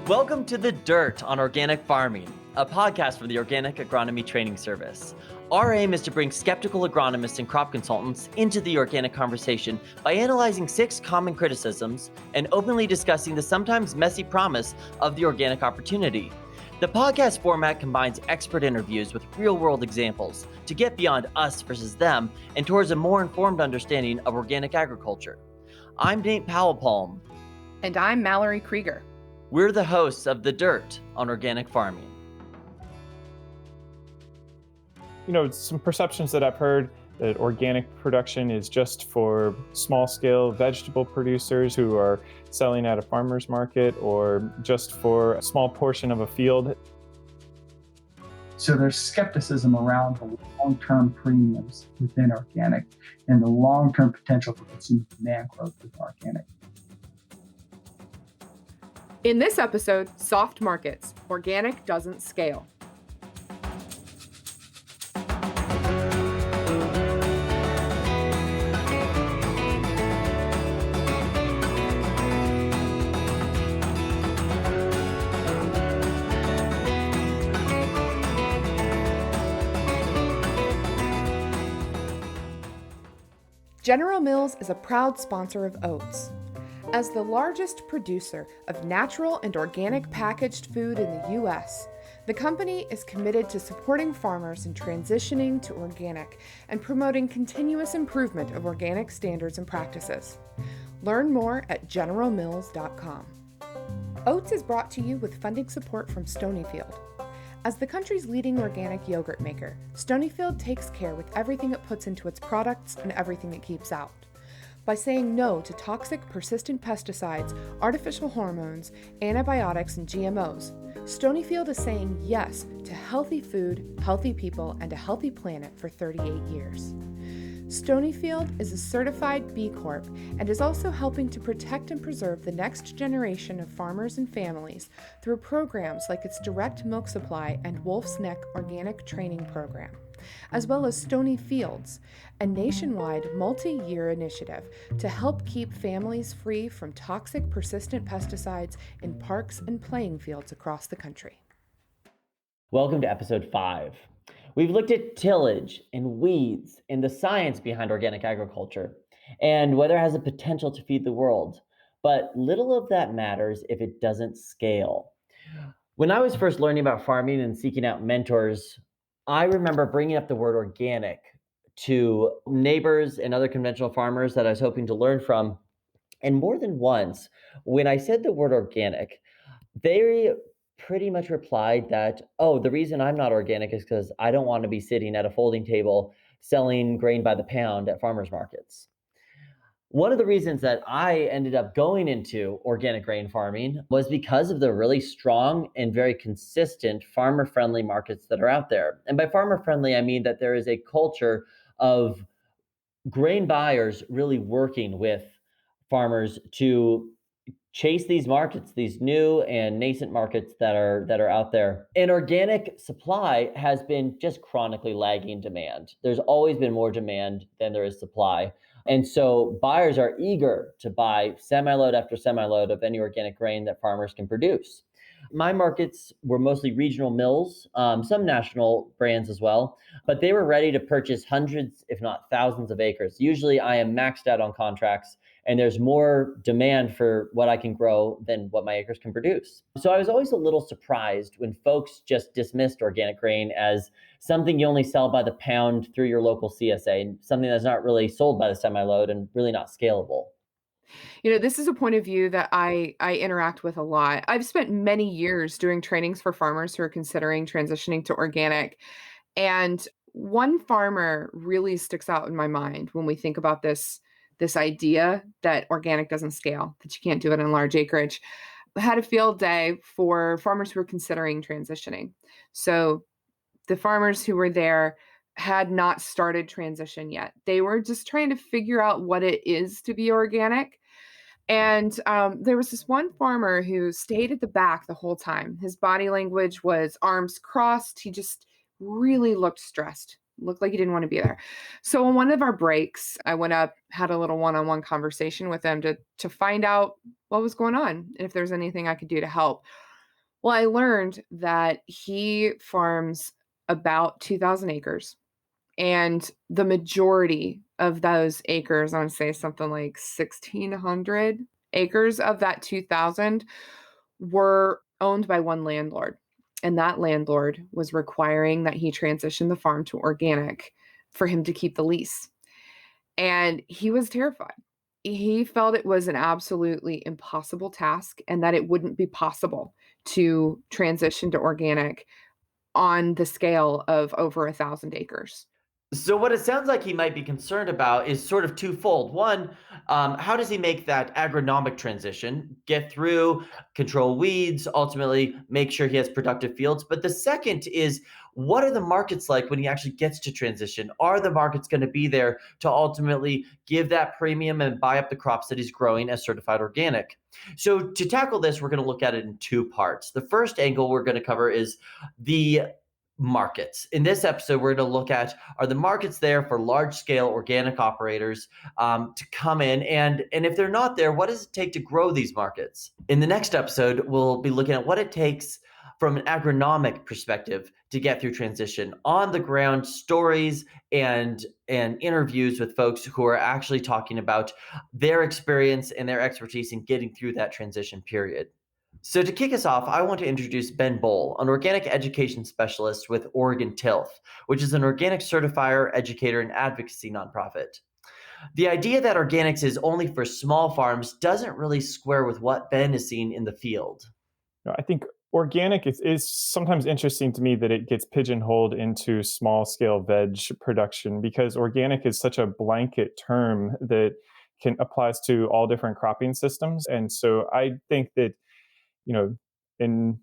Welcome to The Dirt on Organic Farming, a podcast from the Organic Agronomy Training Service. Our aim is to bring skeptical agronomists and crop consultants into the organic conversation by analyzing 6 common criticisms and openly discussing the sometimes messy promise of the organic opportunity. The podcast format combines expert interviews with real-world examples to get beyond us versus them and towards a more informed understanding of organic agriculture. I'm Nate Powell-Palm. And I'm Mallory Krieger. We're the hosts of The Dirt on Organic Farming. Some perceptions that I've heard that organic production is just for small-scale vegetable producers who are selling at a farmer's market or just for a small portion of a field. So there's skepticism around the long-term premiums within organic and the long-term potential for consumer demand growth with organic. In this episode, Soft Markets, Organic Doesn't Scale. General Mills is a proud sponsor of oats. As the largest producer of natural and organic packaged food in the U.S., the company is committed to supporting farmers in transitioning to organic and promoting continuous improvement of organic standards and practices. Learn more at generalmills.com. Oats is brought to you with funding support from Stonyfield. As the country's leading organic yogurt maker, Stonyfield takes care with everything it puts into its products and everything it keeps out. By saying no to toxic, persistent pesticides, artificial hormones, antibiotics, and GMOs, Stonyfield is saying yes to healthy food, healthy people, and a healthy planet for 38 years. Stonyfield is a certified B Corp and is also helping to protect and preserve the next generation of farmers and families through programs like its direct milk supply and Wolf's Neck organic training program, as well as Stony Fields, a nationwide multi-year initiative to help keep families free from toxic, persistent pesticides in parks and playing fields across the country. Welcome to episode 5. We've looked at tillage and weeds and the science behind organic agriculture and whether it has a potential to feed the world. But little of that matters if it doesn't scale. When I was first learning about farming and seeking out mentors, I remember bringing up the word organic to neighbors and other conventional farmers that I was hoping to learn from. And more than once, when I said the word organic, they pretty much replied that, oh, the reason I'm not organic is because I don't want to be sitting at a folding table selling grain by the pound at farmers markets. One of the reasons that I ended up going into organic grain farming was because of the really strong and very consistent farmer-friendly markets that are out there. And by farmer-friendly, I mean that there is a culture of grain buyers really working with farmers to chase these markets, these new and nascent markets that are out there. And organic supply has been just chronically lagging demand. There's always been more demand than there is supply. And so buyers are eager to buy semi-load after semi-load of any organic grain that farmers can produce. My markets were mostly regional mills, some national brands as well, but they were ready to purchase hundreds, if not thousands of acres. Usually I am maxed out on contracts and there's more demand for what I can grow than what my acres can produce. So I was always a little surprised when folks just dismissed organic grain as something you only sell by the pound through your local CSA, something that's not really sold by the semi-load and really not scalable. This is a point of view that I interact with a lot. I've spent many years doing trainings for farmers who are considering transitioning to organic. And one farmer really sticks out in my mind when we think about this idea that organic doesn't scale, that you can't do it on large acreage. I had a field day for farmers who were considering transitioning. So the farmers who were there had not started transition yet. They were just trying to figure out what it is to be organic. And there was this one farmer who stayed at the back the whole time. His body language was arms crossed. He just really looked stressed, looked like he didn't want to be there. So on one of our breaks, I went up, had a little one-on-one conversation with him to find out what was going on and if there's anything I could do to help. Well, I learned that he farms about 2,000 acres, and the majority of those acres, I want to say something like 1,600 acres of that 2,000 were owned by one landlord. And that landlord was requiring that he transition the farm to organic for him to keep the lease. And he was terrified. He felt it was an absolutely impossible task and that it wouldn't be possible to transition to organic on the scale of over 1,000 acres. So what it sounds like he might be concerned about is sort of twofold. One, how does he make that agronomic transition, get through, control weeds, ultimately make sure he has productive fields? But the second is, what are the markets like when he actually gets to transition? Are the markets going to be there to ultimately give that premium and buy up the crops that he's growing as certified organic? So to tackle this, we're going to look at it in two parts. The first angle we're going to cover is the markets. In this episode, we're going to look at, are the markets there for large scale organic operators to come in? And if they're not there, what does it take to grow these markets? In the next episode, we'll be looking at what it takes from an agronomic perspective to get through transition, on the ground stories and interviews with folks who are actually talking about their experience and their expertise in getting through that transition period. So to kick us off, I want to introduce Ben Bowell, an organic education specialist with Oregon Tilth, which is an organic certifier, educator, and advocacy nonprofit. The idea that organics is only for small farms doesn't really square with what Ben is seeing in the field. I think organic is sometimes interesting to me that it gets pigeonholed into small scale veg production, because organic is such a blanket term that can applies to all different cropping systems. And so I think that, in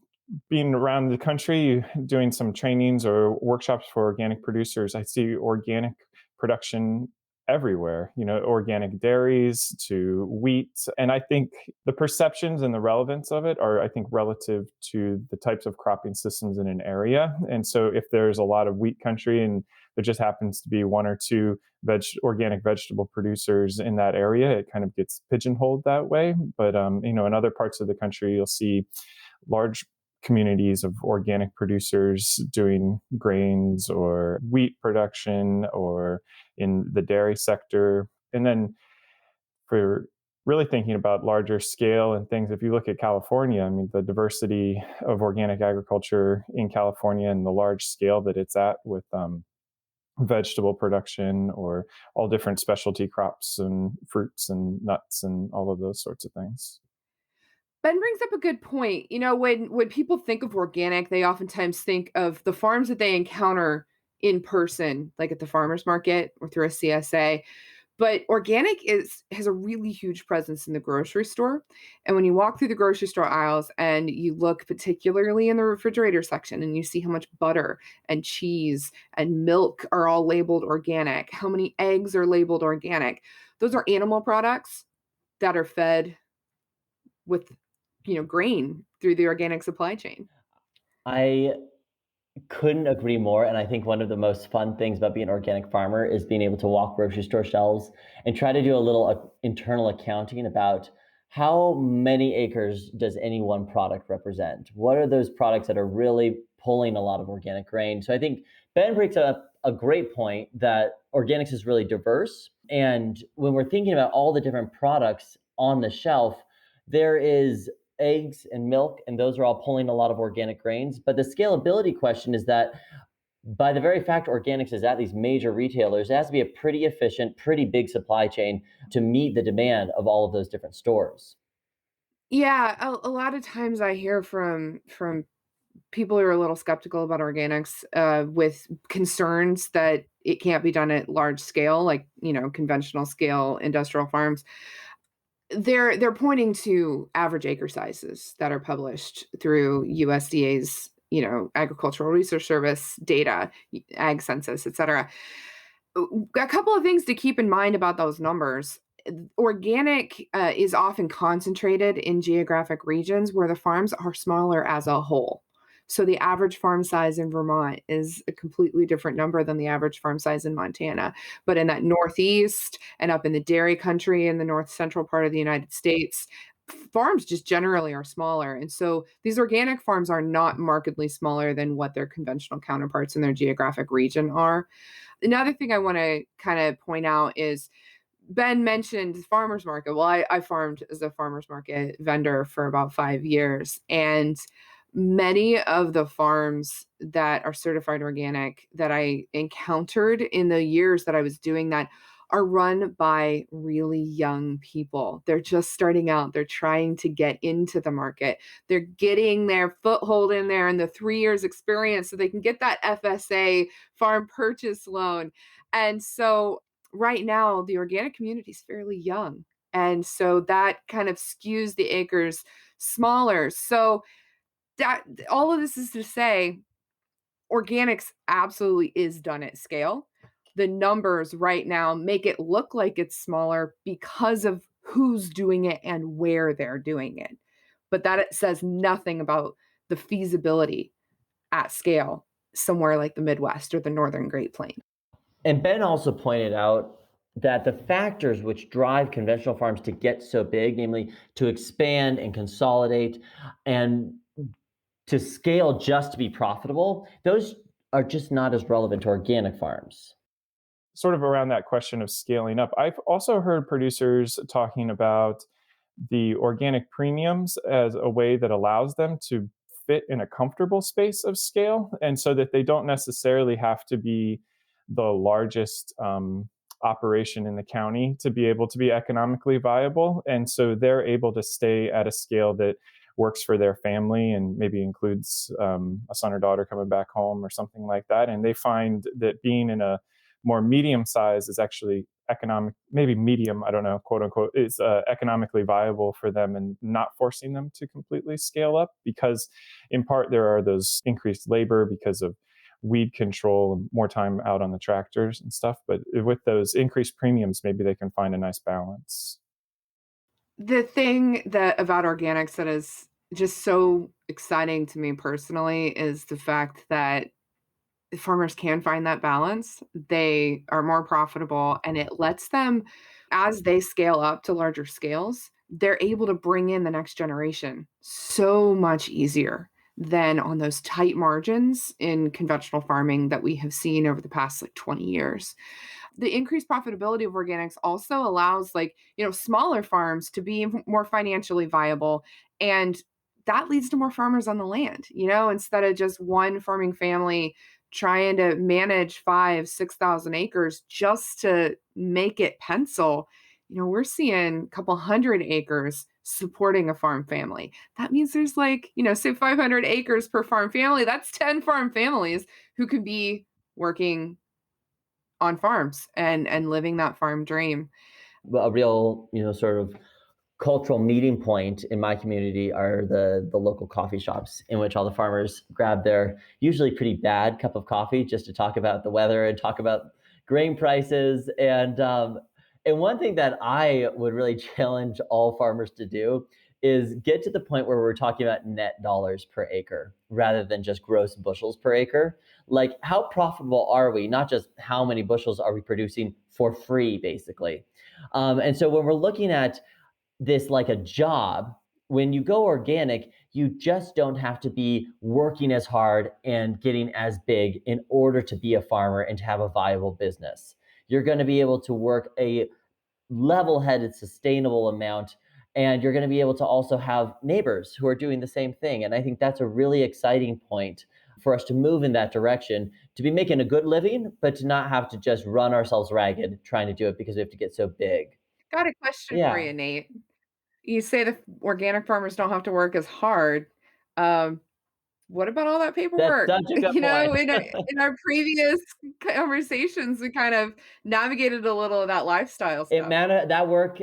being around the country doing some trainings or workshops for organic producers, I see organic production everywhere, organic dairies to wheat. And I think the perceptions and the relevance of it are, I think, relative to the types of cropping systems in an area. And so if there's a lot of wheat country and there just happens to be one or two organic vegetable producers in that area, it kind of gets pigeonholed that way. But, in other parts of the country, you'll see large communities of organic producers doing grains or wheat production or in the dairy sector. And then for really thinking about larger scale and things, if you look at California, I mean, the diversity of organic agriculture in California and the large scale that it's at with vegetable production or all different specialty crops and fruits and nuts and all of those sorts of things. Ben brings up a good point. When people think of organic, they oftentimes think of the farms that they encounter in person, like at the farmers market or through a CSA. But organic has a really huge presence in the grocery store. And when you walk through the grocery store aisles and you look particularly in the refrigerator section and you see how much butter and cheese and milk are all labeled organic, how many eggs are labeled organic, those are animal products that are fed with grain through the organic supply chain. I couldn't agree more. And I think one of the most fun things about being an organic farmer is being able to walk grocery store shelves and try to do a little internal accounting about how many acres does any one product represent? What are those products that are really pulling a lot of organic grain? So I think Ben brings up a great point that organics is really diverse. And when we're thinking about all the different products on the shelf, there is eggs and milk, and those are all pulling a lot of organic grains. But the scalability question is that by the very fact organics is at these major retailers, it has to be a pretty efficient, pretty big supply chain to meet the demand of all of those different stores. Yeah, a lot of times I hear from people who are a little skeptical about organics, with concerns that it can't be done at large scale, like conventional scale industrial farms. They're pointing to average acre sizes that are published through USDA's, Agricultural Research Service data, Ag Census, et cetera. A couple of things to keep in mind about those numbers. Organic is often concentrated in geographic regions where the farms are smaller as a whole. So the average farm size in Vermont is a completely different number than the average farm size in Montana. But in that Northeast and up in the dairy country in the north central part of the United States, farms just generally are smaller. And so these organic farms are not markedly smaller than what their conventional counterparts in their geographic region are. Another thing I want to kind of point out is Ben mentioned farmers market. Well, I farmed as a farmers market vendor for about 5 years. And many of the farms that are certified organic that I encountered in the years that I was doing that are run by really young people. They're just starting out. They're trying to get into the market. They're getting their foothold in there and the 3 years experience so they can get that FSA farm purchase loan. And so right now, the organic community is fairly young. And so that kind of skews the acres smaller. So that all of this is to say organics absolutely is done at scale. The numbers right now make it look like it's smaller because of who's doing it and where they're doing it. But that it says nothing about the feasibility at scale somewhere like the Midwest or the Northern Great Plains. And Ben also pointed out that the factors which drive conventional farms to get so big, namely to expand and consolidate and to scale just to be profitable, those are just not as relevant to organic farms. Sort of around that question of scaling up, I've also heard producers talking about the organic premiums as a way that allows them to fit in a comfortable space of scale, and so that they don't necessarily have to be the largest operation in the county to be able to be economically viable. And so they're able to stay at a scale that works for their family and maybe includes a son or daughter coming back home or something like that. And they find that being in a more medium size is actually economic, maybe medium, I don't know, quote unquote, is economically viable for them and not forcing them to completely scale up, because in part there are those increased labor because of weed control and more time out on the tractors and stuff. But with those increased premiums, maybe they can find a nice balance. The thing that about organics that is just so exciting to me personally is the fact that farmers can find that balance. They are more profitable and it lets them, as they scale up to larger scales, they're able to bring in the next generation so much easier than on those tight margins in conventional farming that we have seen over the past like 20 years. The increased profitability of organics also allows smaller farms to be more financially viable, and that leads to more farmers on the land, instead of just one farming family trying to manage 6,000 acres just to make it pencil. We're seeing a couple hundred acres supporting a farm family. That means there's say 500 acres per farm family. That's 10 farm families who could be working on farms and living that farm dream. A real, sort of cultural meeting point in my community are the local coffee shops in which all the farmers grab their usually pretty bad cup of coffee just to talk about the weather and talk about grain prices. And one thing that I would really challenge all farmers to do is get to the point where we're talking about net dollars per acre rather than just gross bushels per acre. Like, how profitable are we? Not just how many bushels are we producing for free, basically. And so when we're looking at this like a job, when you go organic, you just don't have to be working as hard and getting as big in order to be a farmer and to have a viable business. You're going to be able to work a level-headed, sustainable amount, and you're going to be able to also have neighbors who are doing the same thing. And I think that's a really exciting point for us to move in that direction, to be making a good living, but to not have to just run ourselves ragged trying to do it because we have to get so big. Got a question for Yeah. you, Nate. You say the organic farmers don't have to work as hard. Um, what about all that That's paperwork? such a good point. In our previous conversations, we kind of navigated a little of that lifestyle stuff. That work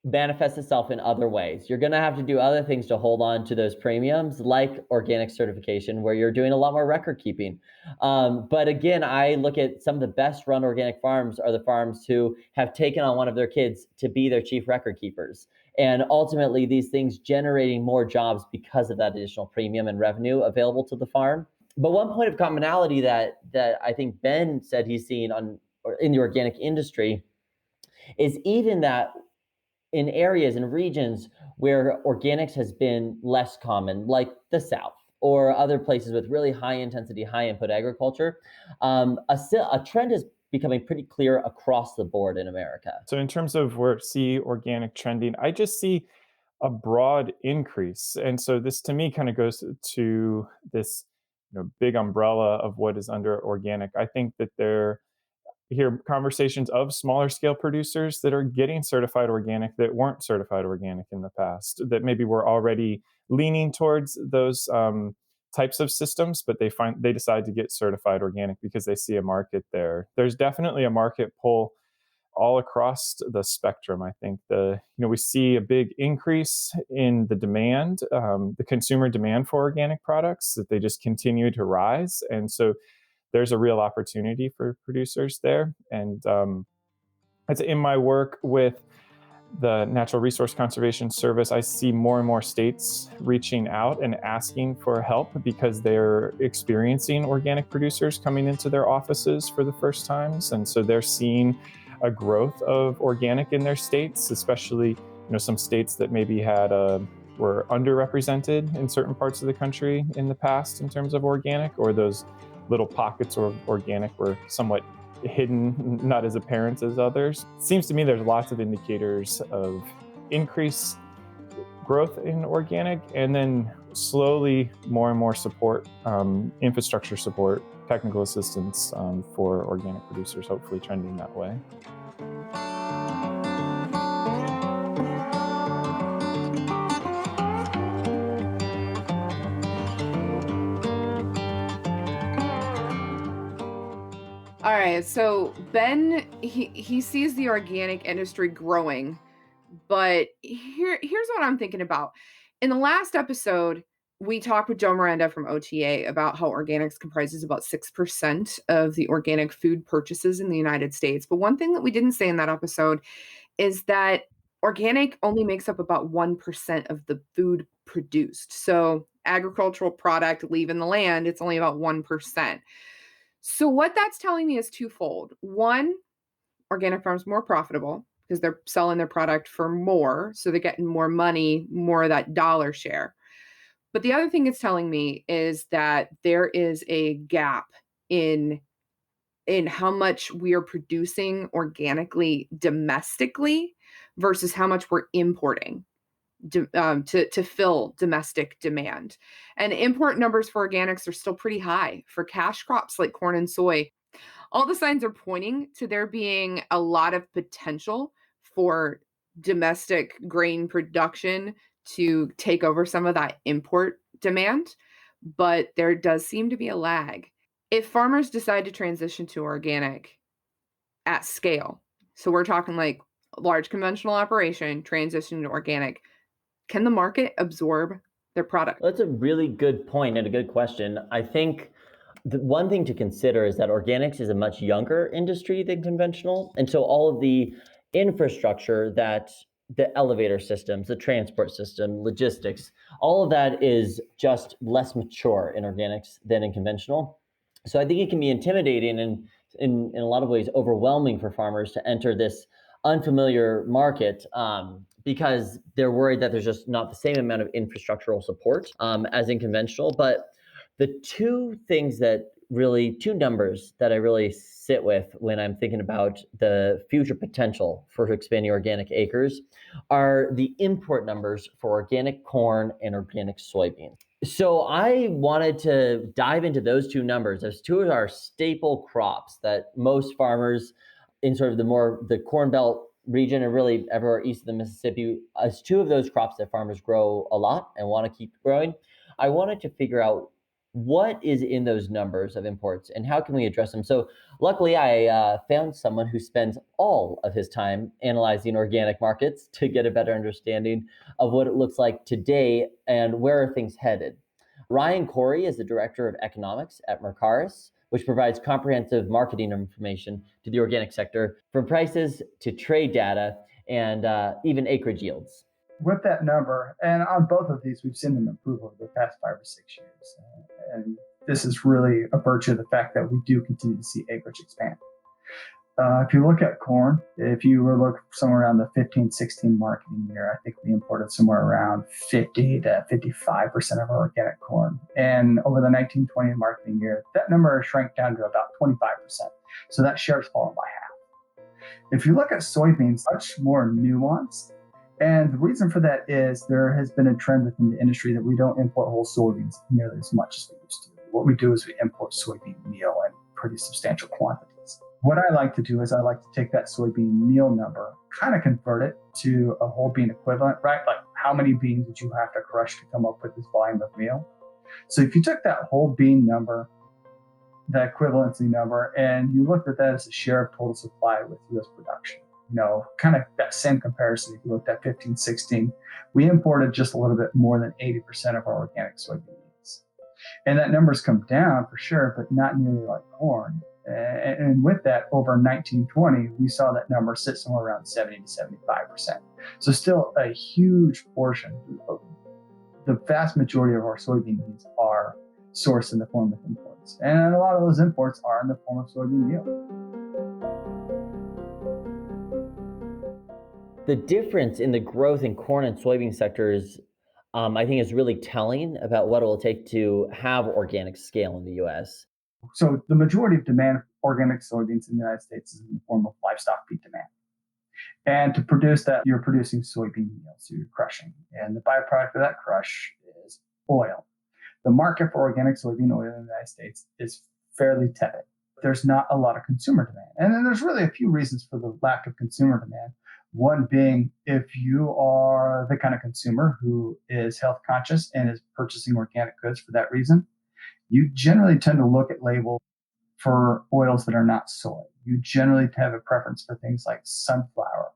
manifests itself in other ways. You're going to have to do other things to hold on to those premiums, like organic certification, where you're doing a lot more record keeping. But again, I look at some of the best run organic farms are the farms who have taken on one of their kids to be their chief record keepers. And ultimately, these things generating more jobs because of that additional premium and revenue available to the farm. But one point of commonality that I think Ben said he's seen in the organic industry is even that in areas and regions where organics has been less common, like the South or other places with really high intensity, high input agriculture, a trend is becoming pretty clear across the board in America. So in terms of where see organic trending, I just see a broad increase. And so this to me kind of goes to this big umbrella of what is under organic. I think that there hear conversations of smaller scale producers that are getting certified organic that weren't certified organic in the past, that maybe were already leaning towards those types of systems, but they decide to get certified organic because they see a market there. There's definitely a market pull all across the spectrum. I think we see a big increase in the demand, the consumer demand for organic products, that they just continue to rise, and so there's a real opportunity for producers there. And it's in my work with the Natural Resource Conservation Service, I see more and more states reaching out and asking for help because they're experiencing organic producers coming into their offices for the first times. And so they're seeing a growth of organic in their states, especially some states that maybe were underrepresented in certain parts of the country in the past in terms of organic, or those little pockets of organic were somewhat hidden, not as apparent as others. It seems to me there's lots of indicators of increased growth in organic, and then slowly more and more support, infrastructure support, technical assistance for organic producers, hopefully trending that way. All right, so Ben, he sees the organic industry growing, but here's what I'm thinking about. In the last episode, we talked with Joe Miranda from OTA about how organics comprises about 6% of the organic food purchases in the United States. But one thing that we didn't say in that episode is that organic only makes up about 1% of the food produced. So agricultural product leaving the land, it's only about 1%. So what that's telling me is twofold. One, organic farms more profitable because they're selling their product for more, so they're getting more money, more of that dollar share. But the other thing it's telling me is that there is a gap in how much we are producing organically domestically versus how much we're importing to fill domestic demand. And import numbers for organics are still pretty high for cash crops like corn and soy. All the signs are pointing to there being a lot of potential for domestic grain production to take over some of that import demand, but there does seem to be a lag. If farmers decide to transition to organic at scale, so we're talking like large conventional operation transition to organic, can the market absorb their product? That's a really good point and a good question. I think the one thing to consider is that organics is a much younger industry than conventional. And so all of the infrastructure, that the elevator systems, the transport system, logistics, all of that is just less mature in organics than in conventional. So I think it can be intimidating and in a lot of ways overwhelming for farmers to enter this unfamiliar market, because they're worried that there's just not the same amount of infrastructural support as in conventional. But the two numbers that I really sit with when I'm thinking about the future potential for expanding organic acres are the import numbers for organic corn and organic soybeans. So I wanted to dive into those two numbers as two of our staple crops that most farmers in sort of the Corn Belt region and really everywhere east of the Mississippi, as two of those crops that farmers grow a lot and want to keep growing. I wanted to figure out what is in those numbers of imports and how can we address them. So luckily I found someone who spends all of his time analyzing organic markets to get a better understanding of what it looks like today and where are things headed. Ryan Koory is the Director of Economics at Mercaris, which provides comprehensive marketing information to the organic sector, from prices to trade data and even acreage yields. With that number, and on both of these, we've seen them improve over the past 5 or 6 years. And this is really a virtue of the fact that we do continue to see acreage expand. If you look at corn, if you were looking somewhere around the 15-16 marketing year, I think we imported somewhere around 50 to 55% of our organic corn. And over the 19-20 marketing year, that number shrank down to about 25%. So that share has fallen by half. If you look at soybeans, much more nuanced. And the reason for that is there has been a trend within the industry that we don't import whole soybeans nearly as much as we used to. What we do is we import soybean meal in pretty substantial quantities. What I like to do is I like to take that soybean meal number, kind of convert it to a whole bean equivalent, right? Like how many beans would you have to crush to come up with this volume of meal? So if you took that whole bean number, that equivalency number, and you looked at that as a share of total supply with U.S. production, kind of that same comparison. If you looked at 15-16, we imported just a little bit more than 80% of our organic soybean needs. And that number's come down for sure, but not nearly like corn. And with that, over 1920, we saw that number sit somewhere around 70 to 75%. So still a huge portion. The vast majority of our soybean needs are sourced in the form of imports. And a lot of those imports are in the form of soybean meal. The difference in the growth in corn and soybean sectors, I think, is really telling about what it will take to have organic scale in the U.S. So the majority of demand for organic soybeans in the United States is in the form of livestock feed demand. And to produce that, you're producing soybean meal, so you're crushing. And the byproduct of that crush is oil. The market for organic soybean oil in the United States is fairly tepid. There's not a lot of consumer demand. And then there's really a few reasons for the lack of consumer demand. One being, if you are the kind of consumer who is health conscious and is purchasing organic goods for that reason, you generally tend to look at labels for oils that are not soy. You generally have a preference for things like sunflower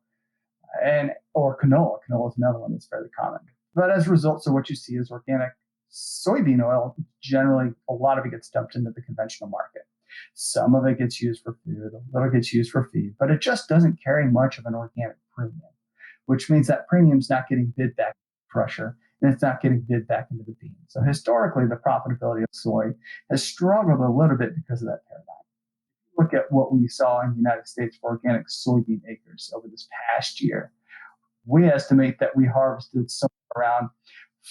or canola. Canola is another one that's fairly common. But as a result, so what you see is organic soybean oil. Generally, a lot of it gets dumped into the conventional market. Some of it gets used for food, a little gets used for feed, but it just doesn't carry much of an organic premium, which means that premium's not getting bid back pressure, and it's not getting bid back into the bean. So historically, the profitability of soy has struggled a little bit because of that paradigm. Look at what we saw in the United States for organic soybean acres over this past year. We estimate that we harvested somewhere around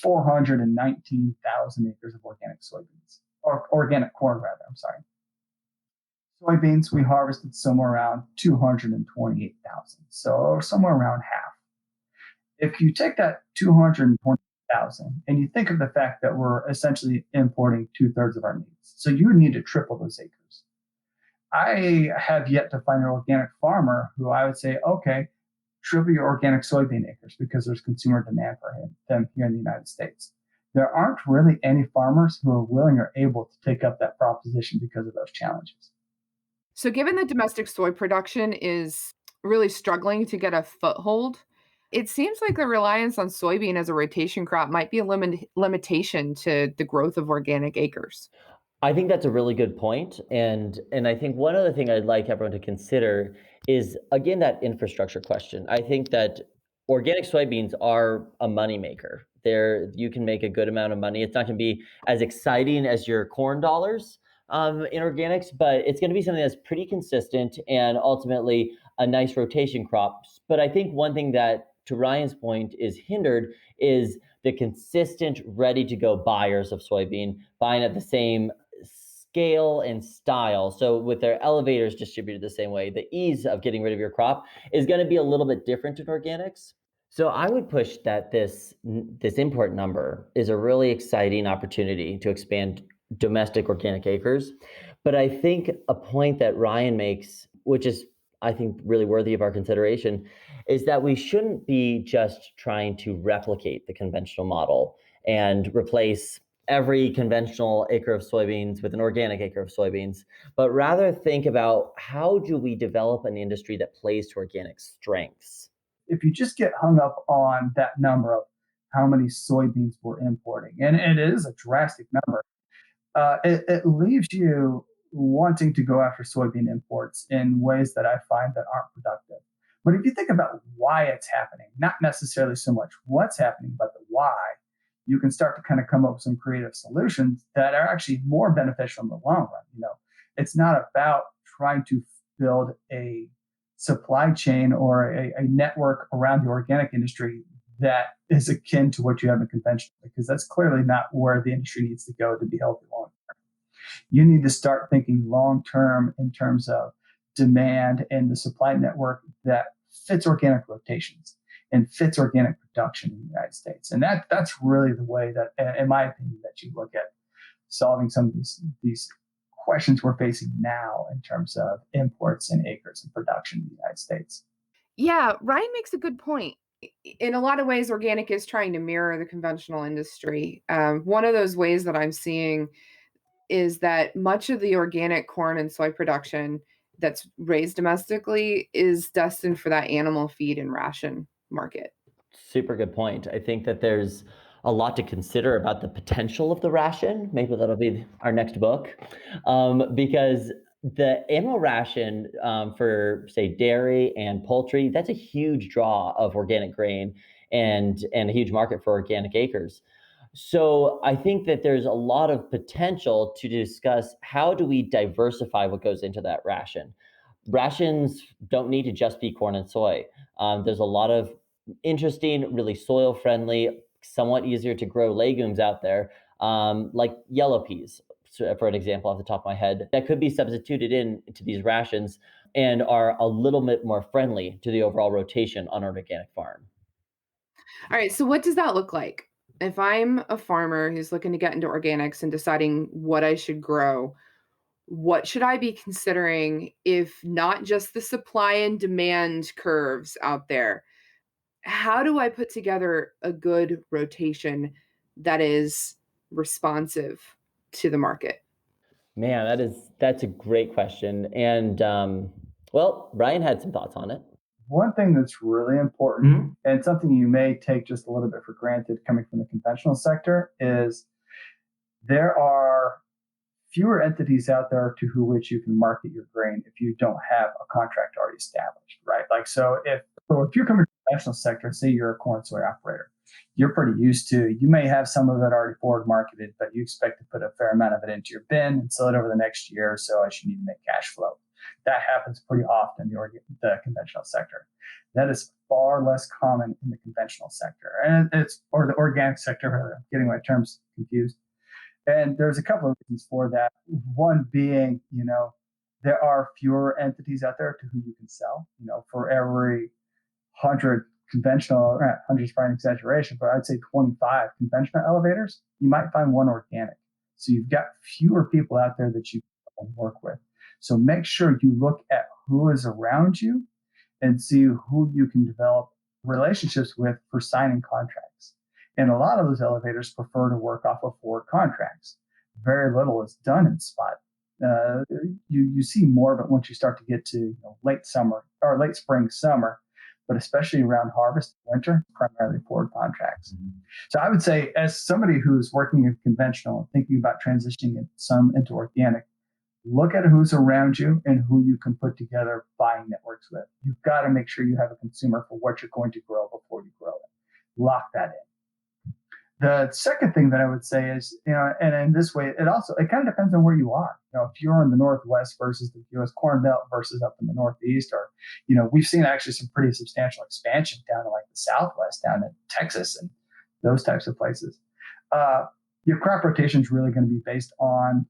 419,000 acres of organic soybeans, or organic corn rather, I'm sorry. Soybeans, we harvested somewhere around 228,000, so somewhere around half. If you take that 220,000 and you think of the fact that we're essentially importing 2/3 of our needs, so you would need to triple those acres. I have yet to find an organic farmer who I would say, okay, triple your organic soybean acres because there's consumer demand for them here in the United States. There aren't really any farmers who are willing or able to take up that proposition because of those challenges. So, given that domestic soy production is really struggling to get a foothold, it seems like the reliance on soybean as a rotation crop might be a limitation to the growth of organic acres. I think that's a really good point, and I think one other thing I'd like everyone to consider is, again, that infrastructure question. I think that organic soybeans are a moneymaker. You can make a good amount of money. It's not going to be as exciting as your corn dollars in organics, but it's going to be something that's pretty consistent and ultimately a nice rotation crop. But I think one thing that, to Ryan's point, is hindered is the consistent, ready-to-go buyers of soybean buying at the same scale and style. So with their elevators distributed the same way, the ease of getting rid of your crop is going to be a little bit different in organics. So I would push that this import number is a really exciting opportunity to expand domestic organic acres. But I think a point that Ryan makes, which is, I think, really worthy of our consideration, is that we shouldn't be just trying to replicate the conventional model and replace every conventional acre of soybeans with an organic acre of soybeans, but rather think about how do we develop an industry that plays to organic strengths. If you just get hung up on that number of how many soybeans we're importing, and it is a drastic number, it leaves you wanting to go after soybean imports in ways that I find that aren't productive. But if you think about why it's happening, not necessarily so much what's happening, but the why, you can start to kind of come up with some creative solutions that are actually more beneficial in the long run. It's not about trying to build a supply chain or a network around the organic industry that is akin to what you have in conventional, because that's clearly not where the industry needs to go to be healthy long term. You need to start thinking long term in terms of demand and the supply network that fits organic rotations and fits organic production in the United States. And that's really the way that, in my opinion, that you look at solving some of these questions we're facing now in terms of imports and acres and production in the United States. Yeah, Ryan makes a good point. In a lot of ways, organic is trying to mirror the conventional industry. One of those ways that I'm seeing is that much of the organic corn and soy production that's raised domestically is destined for that animal feed and ration market. Super good point. I think that there's a lot to consider about the potential of the ration. Maybe that'll be our next book, because the animal ration for, say, dairy and poultry, that's a huge draw of organic grain and a huge market for organic acres. So I think that there's a lot of potential to discuss how do we diversify what goes into that ration. Rations don't need to just be corn and soy. There's a lot of interesting, really soil friendly, somewhat easier to grow legumes out there, like yellow peas, for an example, off the top of my head, that could be substituted into these rations and are a little bit more friendly to the overall rotation on an organic farm. All right, so what does that look like? If I'm a farmer who's looking to get into organics and deciding what I should grow, what should I be considering if not just the supply and demand curves out there? How do I put together a good rotation that is responsive to the market? Man, that's a great question. And well, Brian had some thoughts on it. One thing that's really important and something you may take just a little bit for granted coming from the conventional sector is there are fewer entities out there to which you can market your grain if you don't have a contract already established, right? Like, so if you're coming from the conventional sector, say you're a corn soy operator, you're pretty used to, you may have some of it already forward marketed, but you expect to put a fair amount of it into your bin and sell it over the next year or so as you need to make cash flow. That happens pretty often in the conventional sector. That is far less common in the conventional sector, or the organic sector, rather. I'm getting my terms confused. And there's a couple of reasons for that. One being, there are fewer entities out there to who you can sell. For every 100 conventional, 100 is probably an exaggeration, but I'd say 25 conventional elevators, you might find one organic. So you've got fewer people out there that you can work with. So make sure you look at who is around you and see who you can develop relationships with for signing contracts. And a lot of those elevators prefer to work off of forward contracts. Very little is done in spot. You see more of it once you start to get to late summer or late spring, summer, but especially around harvest, winter, primarily forward contracts. So I would say, as somebody who's working in conventional and thinking about transitioning some into organic, look at who's around you and who you can put together buying networks with. You've got to make sure you have a consumer for what you're going to grow before you grow it. Lock that in. The second thing that I would say is, and in this way, it kind of depends on where you are. If you're in the Northwest versus the U.S. Corn Belt versus up in the Northeast, or, we've seen actually some pretty substantial expansion down in like the Southwest, down in Texas and those types of places. Your crop rotation is really going to be based on,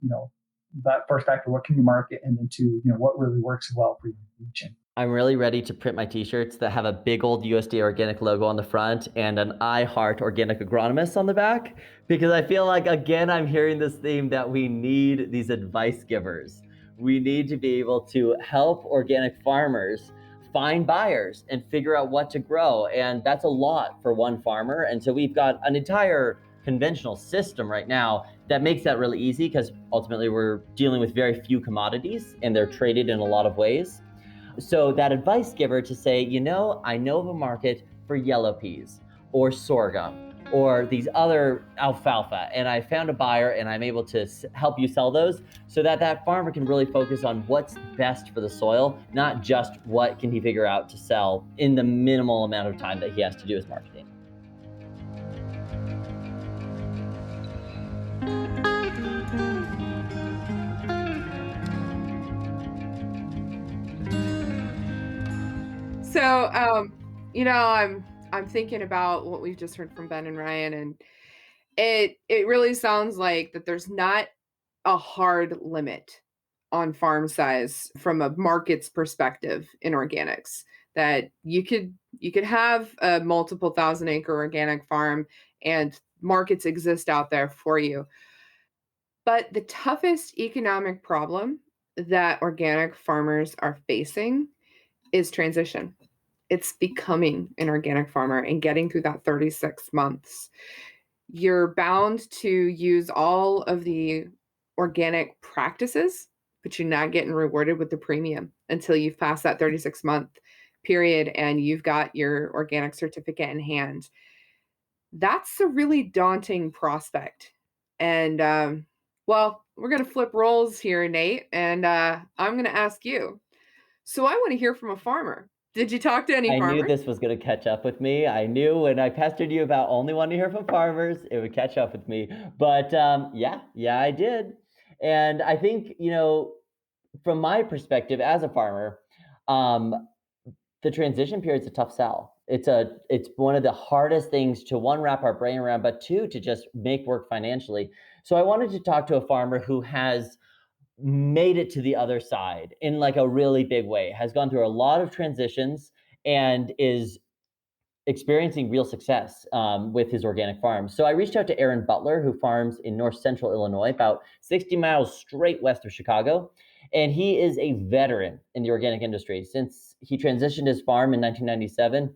that first factor, what can you market? And then two, what really works well for your region. I'm really ready to print my t-shirts that have a big old USDA organic logo on the front and an I Heart Organic Agronomist on the back, because I feel like, again, I'm hearing this theme that we need these advice givers. We need to be able to help organic farmers find buyers and figure out what to grow. And that's a lot for one farmer. And so we've got an entire conventional system right now that makes that really easy, because ultimately we're dealing with very few commodities and they're traded in a lot of ways. So that advice giver to say, I know of a market for yellow peas or sorghum or these other alfalfa, and I found a buyer and I'm able to help you sell those, so that farmer can really focus on what's best for the soil, not just what can he figure out to sell in the minimal amount of time that he has to do his marketing. So, I'm thinking about what we've just heard from Ben and Ryan, and it really sounds like that there's not a hard limit on farm size from a market's perspective in organics. That you could have a multiple thousand acre organic farm, and markets exist out there for you. But the toughest economic problem that organic farmers are facing is transition. It's becoming an organic farmer and getting through that 36 months. You're bound to use all of the organic practices, but you're not getting rewarded with the premium until you've passed that 36-month period and you've got your organic certificate in hand. That's a really daunting prospect. And well, we're going to flip roles here, Nate, and I'm going to ask you. So I want to hear from a farmer. Did you talk to any I knew farmers? this was going to catch up with me. I knew when I pestered you about only wanting to hear from farmers, it would catch up with me. But yeah, I did. And I think, from my perspective as a farmer, the transition period is a tough sell. It's one of the hardest things to, one, wrap our brain around, but two, to just make work financially. So I wanted to talk to a farmer who has made it to the other side in like a really big way, has gone through a lot of transitions, and is experiencing real success with his organic farm. So I reached out to Aaron Butler, who farms in north central Illinois, about 60 miles straight west of Chicago. And he is a veteran in the organic industry. Since he transitioned his farm in 1997,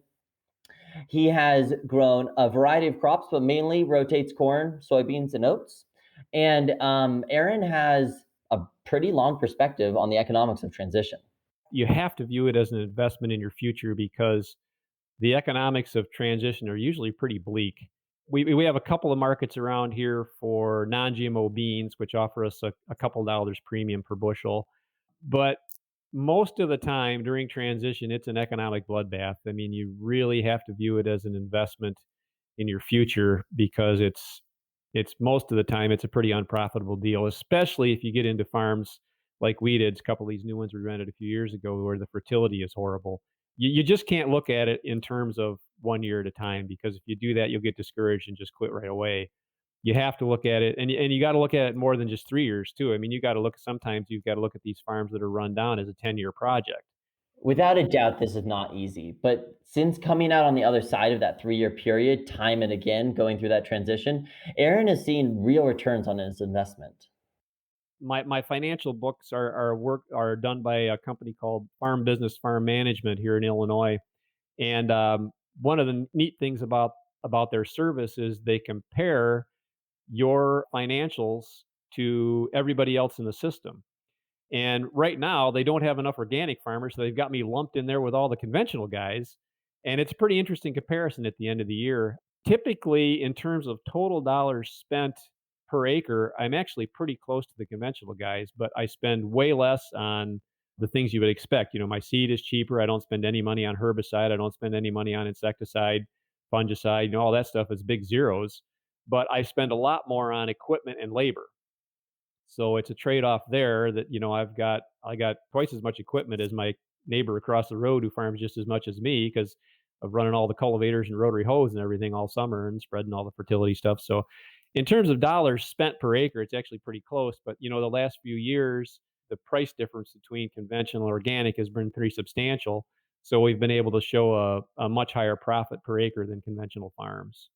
he has grown a variety of crops, but mainly rotates corn, soybeans, and oats. And Aaron has a pretty long perspective on the economics of transition. You have to view it as an investment in your future because the economics of transition are usually pretty bleak. We have a couple of markets around here for non-GMO beans, which offer us a couple dollars premium per bushel. But most of the time during transition, it's an economic bloodbath. I mean, you really have to view it as an investment in your future because it's most of the time it's a pretty unprofitable deal, especially if you get into farms like we did. A couple of these new ones we rented a few years ago where the fertility is horrible. You just can't look at it in terms of 1 year at a time because if you do that, you'll get discouraged and just quit right away. You have to look at it, and you got to look at it more than just 3 years too. I mean, you got to look. Sometimes you've got to look at these farms that are run down as a 10-year project. Without a doubt, this is not easy. But since coming out on the other side of that 3-year period, time and again, going through that transition, Aaron has seen real returns on his investment. My financial books are done by a company called Farm Business Farm Management here in Illinois, and one of the neat things about their service is they compare your financials to everybody else in the system. And right now, they don't have enough organic farmers, so they've got me lumped in there with all the conventional guys. And it's a pretty interesting comparison at the end of the year. Typically, in terms of total dollars spent per acre, I'm actually pretty close to the conventional guys, but I spend way less on the things you would expect. You know, my seed is cheaper. I don't spend any money on herbicide. I don't spend any money on insecticide, fungicide, all that stuff is big zeros. But I spend a lot more on equipment and labor. So it's a trade-off there that, I got twice as much equipment as my neighbor across the road who farms just as much as me because of running all the cultivators and rotary hose and everything all summer and spreading all the fertility stuff. So in terms of dollars spent per acre, it's actually pretty close. But, the last few years, the price difference between conventional and organic has been pretty substantial. So we've been able to show a much higher profit per acre than conventional farms.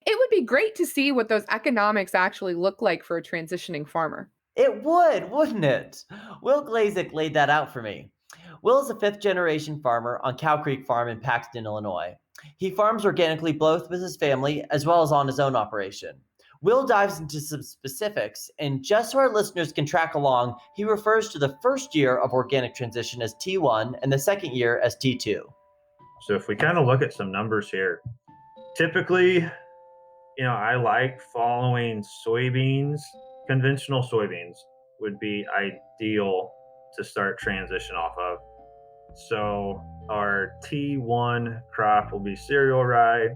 It would be great to see what those economics actually look like for a transitioning farmer. It would, wouldn't it? Will Glazik laid that out for me. Will is a fifth-generation farmer on Cow Creek Farm in Paxton, Illinois. He farms organically both with his family as well as on his own operation. Will dives into some specifics, and just so our listeners can track along, he refers to the first year of organic transition as T1 and the second year as T2. So if we kind of look at some numbers here, typically, I like following soybeans. Conventional soybeans would be ideal to start transition off of. So our T1 crop will be cereal rye.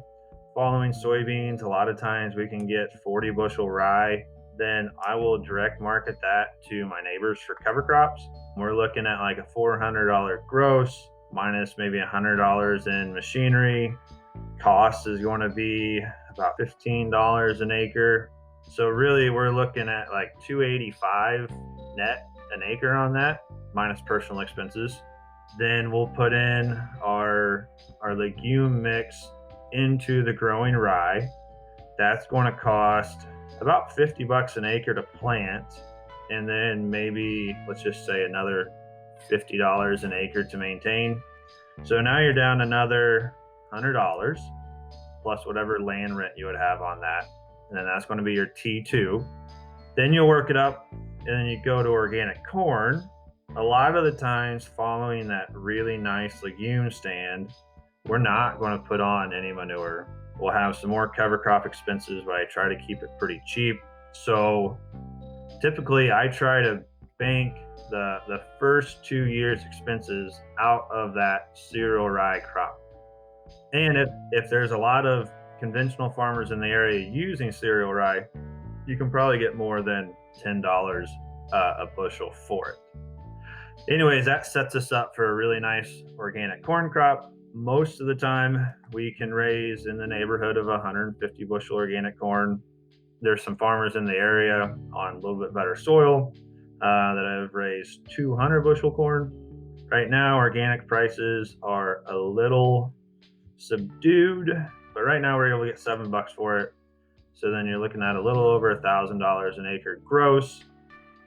Following soybeans, a lot of times we can get 40 bushel rye. Then I will direct market that to my neighbors for cover crops. We're looking at like a $400 gross. minus maybe $100 in machinery. Cost is going to be about $15 an acre. So really we're looking at like $285 net an acre on that, minus personal expenses. Then we'll put in our legume mix into the growing rye. That's going to cost about $50 an acre to plant, and then maybe let's just say another $50 an acre to maintain. So now you're down another $100 plus whatever land rent you would have on that, and then that's going to be your T2. Then you'll work it up, and then you go to organic corn. A lot of the times, following that really nice legume stand, we're not going to put on any manure. We'll have some more cover crop expenses, but I try to keep it pretty cheap. So typically I try to bank the first 2 years expenses out of that cereal rye crop. And if there's a lot of conventional farmers in the area using cereal rye, you can probably get more than $10 a bushel for it. Anyways, that sets us up for a really nice organic corn crop. Most of the time, we can raise in the neighborhood of 150 bushel organic corn. There's some farmers in the area on a little bit better soil that have raised 200 bushel corn. Right now, organic prices are a little subdued, but right now we're able to get $7 for it. So then you're looking at a little over $1,000 an acre gross.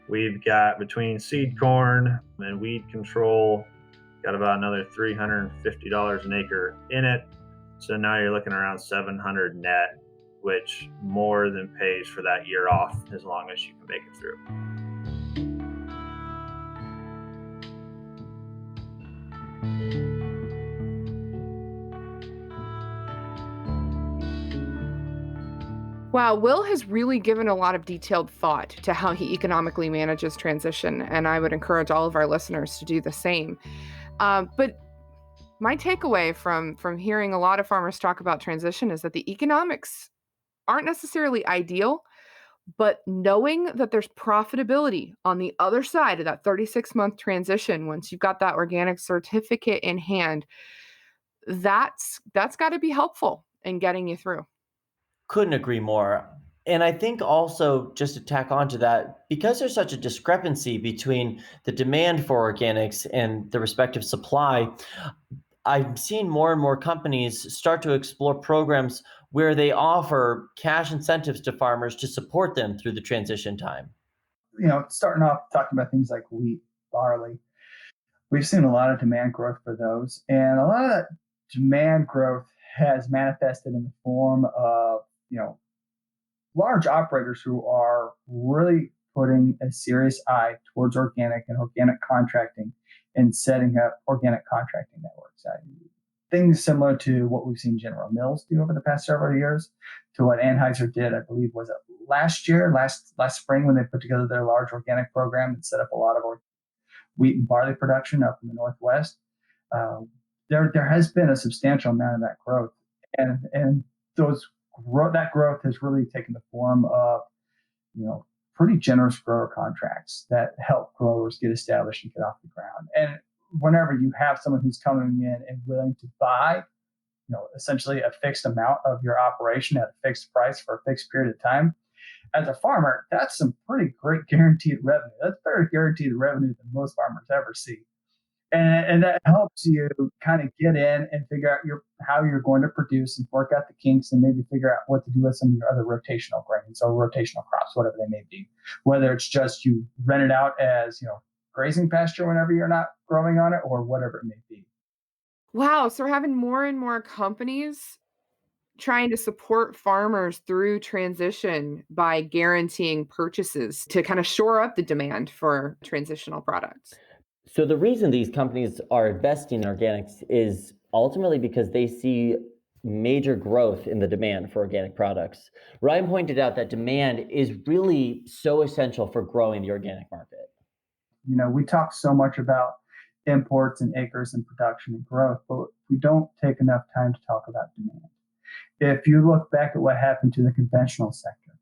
We've got, between seed corn and weed control, got about another $350 an acre in it. So now you're looking around $700 net, which more than pays for that year off as long as you can make it through. Wow, Will has really given a lot of detailed thought to how he economically manages transition, and I would encourage all of our listeners to do the same. But my takeaway from hearing a lot of farmers talk about transition is that the economics aren't necessarily ideal, but knowing that there's profitability on the other side of that 36-month transition, once you've got that organic certificate in hand, that's got to be helpful in getting you through. Couldn't agree more. And I think also, just to tack on to that, because there's such a discrepancy between the demand for organics and the respective supply, I've seen more and more companies start to explore programs where they offer cash incentives to farmers to support them through the transition time. Starting off talking about things like wheat, barley, we've seen a lot of demand growth for those. And a lot of that demand growth has manifested in the form of, large operators who are really putting a serious eye towards organic and organic contracting and setting up organic contracting networks. Things similar to what we've seen General Mills do over the past several years, to what Anheuser did, I believe, was it last spring, when they put together their large organic program and set up a lot of wheat and barley production up in the Northwest. There has been a substantial amount of that growth, and that growth has really taken the form of, pretty generous grower contracts that help growers get established and get off the ground. And whenever you have someone who's coming in and willing to buy, essentially a fixed amount of your operation at a fixed price for a fixed period of time, as a farmer, that's some pretty great guaranteed revenue. That's better guaranteed revenue than most farmers ever see. And that helps you kind of get in and figure out how you're going to produce and work out the kinks, and maybe figure out what to do with some of your other rotational grains or rotational crops, whatever they may be. Whether it's just you rent it out as, grazing pasture whenever you're not growing on it, or whatever it may be. Wow, so we're having more and more companies trying to support farmers through transition by guaranteeing purchases to kind of shore up the demand for transitional products. So the reason these companies are investing in organics is ultimately because they see major growth in the demand for organic products. Ryan pointed out that demand is really so essential for growing the organic market. We talk so much about imports and acres and production and growth, but we don't take enough time to talk about demand. If you look back at what happened to the conventional sector,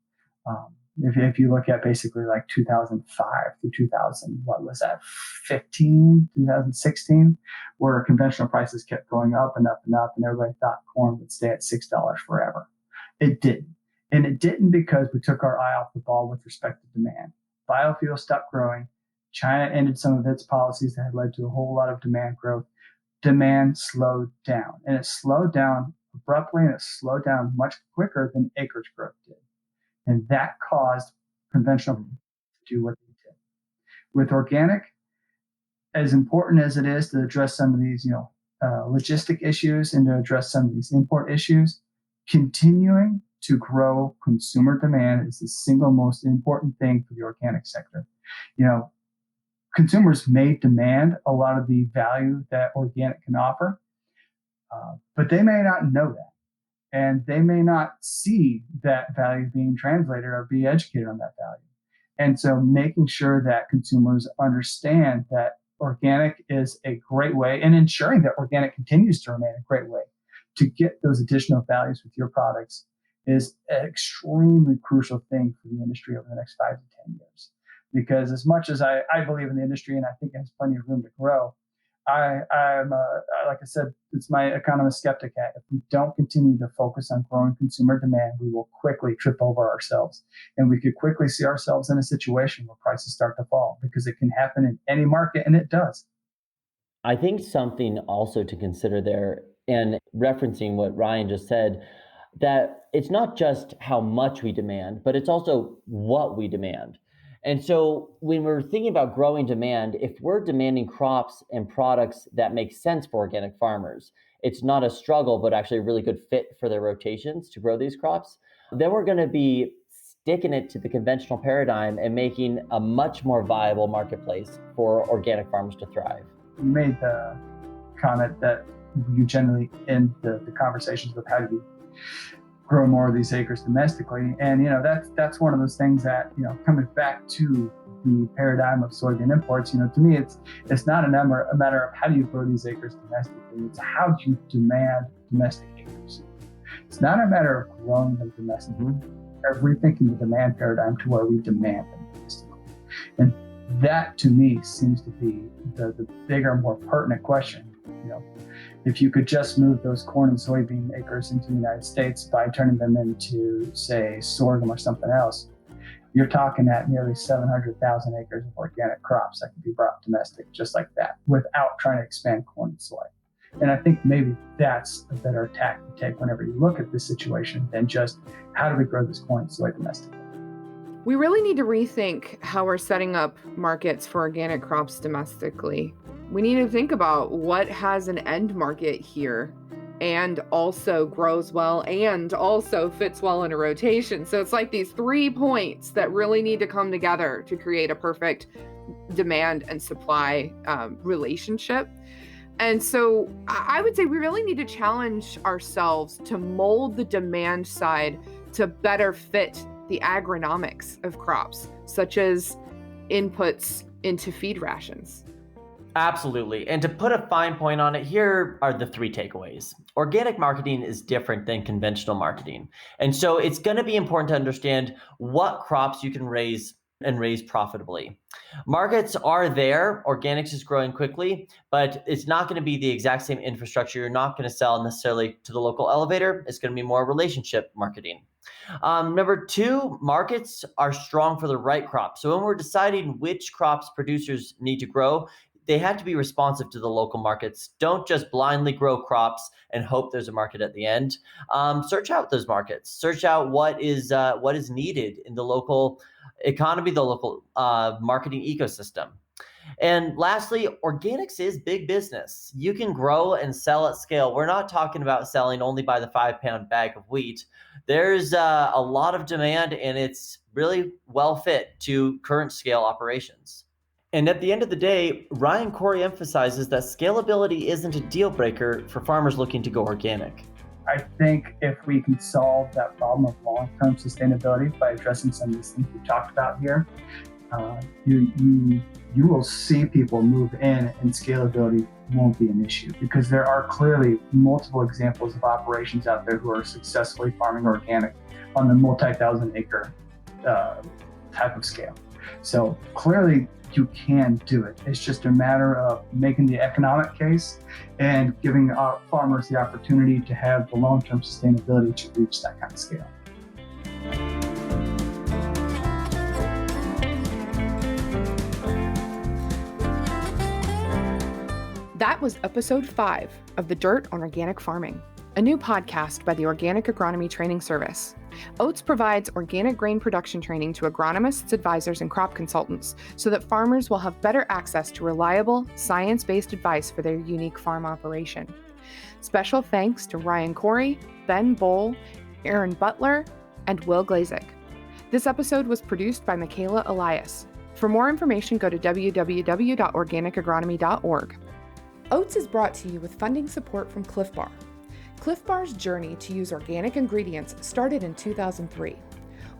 If you look at basically like 2005 through 2000, what was that, 2016, where conventional prices kept going up and up and up, and everybody thought corn would stay at $6 forever. It didn't. And it didn't because we took our eye off the ball with respect to demand. Biofuels stopped growing. China ended some of its policies that had led to a whole lot of demand growth. Demand slowed down, and it slowed down abruptly, and it slowed down much quicker than acreage growth did. And that caused conventional to do what they did. With organic, as important as it is to address some of these, logistic issues and to address some of these import issues, continuing to grow consumer demand is the single most important thing for the organic sector. Consumers may demand a lot of the value that organic can offer, but they may not know that. And they may not see that value being translated or be educated on that value. And so making sure that consumers understand that organic is a great way, and ensuring that organic continues to remain a great way to get those additional values with your products, is an extremely crucial thing for the industry over the next 5 to 10 years. Because as much as I believe in the industry and I think it has plenty of room to grow, I'm like I said, it's my economist skeptic hat. If we don't continue to focus on growing consumer demand, we will quickly trip over ourselves. And we could quickly see ourselves in a situation where prices start to fall, because it can happen in any market, and it does. I think something also to consider there, and referencing what Ryan just said, that it's not just how much we demand, but it's also what we demand. And so when we're thinking about growing demand, if we're demanding crops and products that make sense for organic farmers, it's not a struggle, but actually a really good fit for their rotations to grow these crops, then we're going to be sticking it to the conventional paradigm and making a much more viable marketplace for organic farmers to thrive. You made the comment that you generally end the conversations with how do we grow more of these acres domestically. And, that's one of those things that, coming back to the paradigm of soybean imports, to me, it's not a matter of how do you grow these acres domestically. It's how do you demand domestic acres. It's not a matter of growing them domestically. Or rethinking the demand paradigm to where we demand them domestically. And that, to me, seems to be the bigger, more pertinent question. If you could just move those corn and soybean acres into the United States by turning them into, say, sorghum or something else, you're talking at nearly 700,000 acres of organic crops that could be brought domestic just like that, without trying to expand corn and soy. And I think maybe that's a better tack to take whenever you look at this situation than just how do we grow this corn and soy domestically. We really need to rethink how we're setting up markets for organic crops domestically. We need to think about what has an end market here and also grows well and also fits well in a rotation. So it's like these 3 points that really need to come together to create a perfect demand and supply relationship. And so I would say we really need to challenge ourselves to mold the demand side to better fit the agronomics of crops, such as inputs into feed rations. Absolutely. And to put a fine point on it, here are the 3 takeaways. Organic marketing is different than conventional marketing. And so it's going to be important to understand what crops you can raise and raise profitably. Markets are there. Organics is growing quickly, but it's not going to be the exact same infrastructure. You're not going to sell necessarily to the local elevator. It's going to be more relationship marketing. Number 2, markets are strong for the right crops. So when we're deciding which crops producers need to grow, they have to be responsive to the local markets. Don't just blindly grow crops and hope there's a market at the end. Search out those markets. Search out what is needed in the local economy, the local marketing ecosystem. And lastly, organics is big business. You can grow and sell at scale. We're not talking about selling only by the 5-pound bag of wheat. There's a lot of demand, and it's really well fit to current scale operations. And at the end of the day, Ryan Koory emphasizes that scalability isn't a deal breaker for farmers looking to go organic. I think if we can solve that problem of long-term sustainability by addressing some of these things we talked about here, you will see people move in, and scalability won't be an issue, because there are clearly multiple examples of operations out there who are successfully farming organic on the multi-thousand acre type of scale. So clearly you can do it. It's just a matter of making the economic case and giving our farmers the opportunity to have the long-term sustainability to reach that kind of scale. That was episode 5 of The Dirt on Organic Farming, a new podcast by the Organic Agronomy Training Service. Oats provides organic grain production training to agronomists, advisors, and crop consultants so that farmers will have better access to reliable, science-based advice for their unique farm operation. Special thanks to Ryan Koory, Ben Bowell, Aaron Butler, and Will Glazik. This episode was produced by Michaela Elias. For more information, go to www.organicagronomy.org. Oats is brought to you with funding support from Cliff Bar. Cliff Bar's journey to use organic ingredients started in 2003.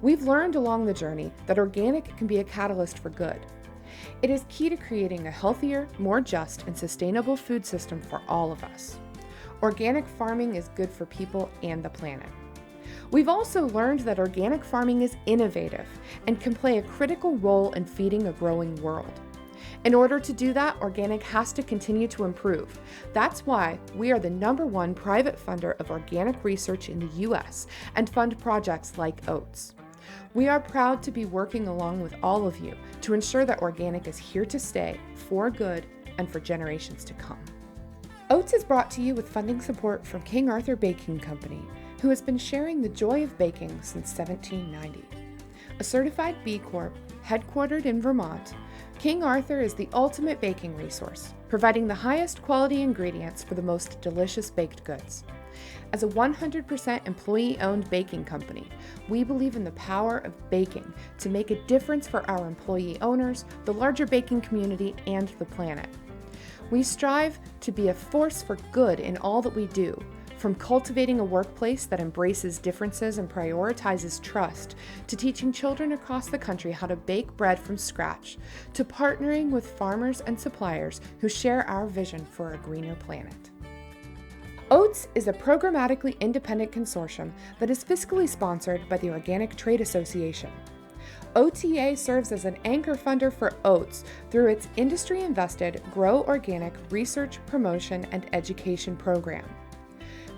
We've learned along the journey that organic can be a catalyst for good. It is key to creating a healthier, more just, and sustainable food system for all of us. Organic farming is good for people and the planet. We've also learned that organic farming is innovative and can play a critical role in feeding a growing world. In order to do that, organic has to continue to improve. That's why we are the #1 private funder of organic research in the U.S. and fund projects like Oats. We are proud to be working along with all of you to ensure that organic is here to stay for good and for generations to come. Oats is brought to you with funding support from King Arthur Baking Company, who has been sharing the joy of baking since 1790. A certified B Corp, headquartered in Vermont, King Arthur is the ultimate baking resource, providing the highest quality ingredients for the most delicious baked goods. As a 100% employee-owned baking company, we believe in the power of baking to make a difference for our employee owners, the larger baking community, and the planet. We strive to be a force for good in all that we do, from cultivating a workplace that embraces differences and prioritizes trust, to teaching children across the country how to bake bread from scratch, to partnering with farmers and suppliers who share our vision for a greener planet. Oats is a programmatically independent consortium that is fiscally sponsored by the Organic Trade Association. OTA serves as an anchor funder for Oats through its industry-invested Grow Organic Research, Promotion, and Education program.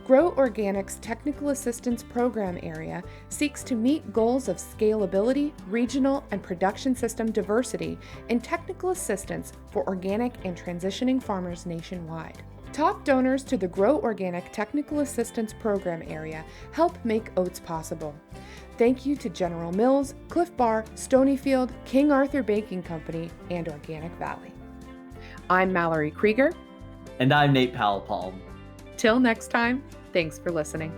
Grow Organic's Technical Assistance Program area seeks to meet goals of scalability, regional, and production system diversity in technical assistance for organic and transitioning farmers nationwide. Top donors to the Grow Organic Technical Assistance Program area help make Oats possible. Thank you to General Mills, Cliff Bar, Stonyfield, King Arthur Baking Company, and Organic Valley. I'm Mallory Krieger. And I'm Nate Powell-Palm. Till next time, thanks for listening.